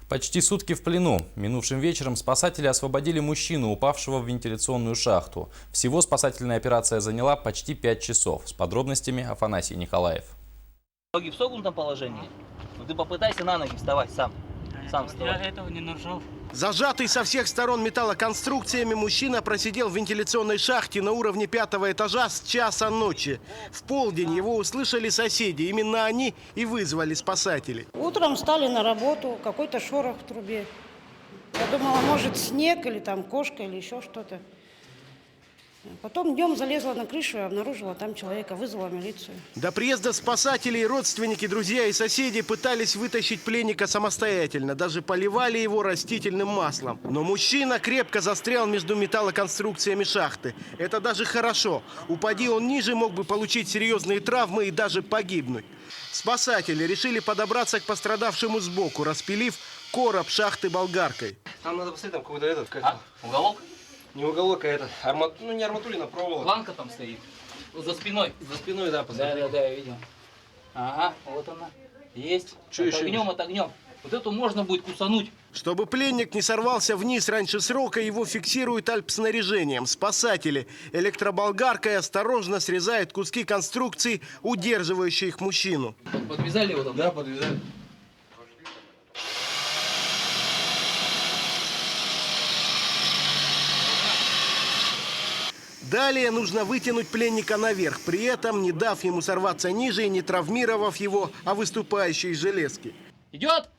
Почти сутки в плену. Минувшим вечером спасатели освободили мужчину, упавшего в вентиляционную шахту. Всего спасательная операция заняла почти 5 часов. С подробностями Афанасий Николаев. Ноги в согнутом положении. Но ты попытайся на ноги вставать сам. Сам вставай. Я этого не нарушал. Зажатый со всех сторон металлоконструкциями, мужчина просидел в вентиляционной шахте на уровне 5-го этажа с часа ночи. В полдень его услышали соседи. Именно они и вызвали спасателей. Утром встали на работу, какой-то шорох в трубе. Я думала, может, снег или там кошка или еще что-то. Потом днем залезла на крышу и обнаружила там человека, вызвала милицию. До приезда спасателей родственники, друзья и соседи пытались вытащить пленника самостоятельно. Даже поливали его растительным маслом. Но мужчина крепко застрял между металлоконструкциями шахты. Это даже хорошо. Упади он ниже, мог бы получить серьезные травмы и даже погибнуть. Спасатели решили подобраться к пострадавшему сбоку, распилив короб шахты болгаркой. Там надо посмотреть, там какой-то этот, Уголок? не уголок, а это, ну не арматурина, проволока. Планка там стоит. За спиной. За спиной, да, посмотри. Да, я видел. Ага, вот она. Есть. Чё еще? Отогнем. Вот эту можно будет кусануть. Чтобы пленник не сорвался вниз раньше срока, его фиксируют альпснаряжением. Спасатели электроболгаркой осторожно срезают куски конструкций, удерживающие их мужчину. Подвязали его там? Да, подвязали. Далее нужно вытянуть пленника наверх, при этом не дав ему сорваться ниже и не травмировав его, а выступающие железки. Идет?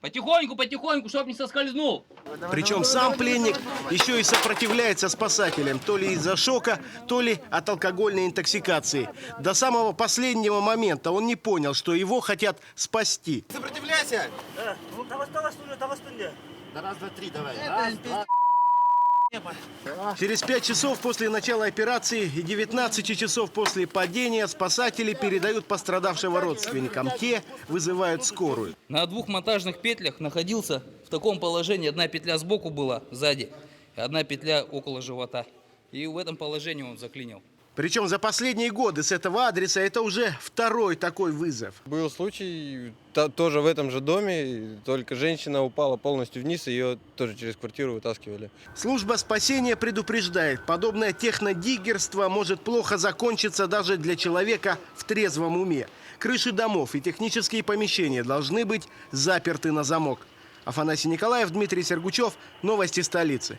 Потихоньку, потихоньку, чтоб не соскользнул. Причем сам пленник еще и сопротивляется спасателям, то ли из-за шока, то ли от алкогольной интоксикации. До самого последнего момента он не понял, что его хотят спасти. Сопротивляйся! Раз, два, три, давай. Через 5 часов после начала операции и 19 часов после падения спасатели передают пострадавшего родственникам. Те вызывают скорую. На двух монтажных петлях находился в таком положении. Одна петля сбоку была, сзади, и одна петля около живота. И в этом положении он заклинил. Причем за последние годы с этого адреса это уже второй такой вызов. Был случай, тоже в этом же доме, только женщина упала полностью вниз, и ее тоже через квартиру вытаскивали. Служба спасения предупреждает, подобное технодиггерство может плохо закончиться даже для человека в трезвом уме. Крыши домов и технические помещения должны быть заперты на замок. Афанасий Николаев, Дмитрий Сергучев. Новости столицы.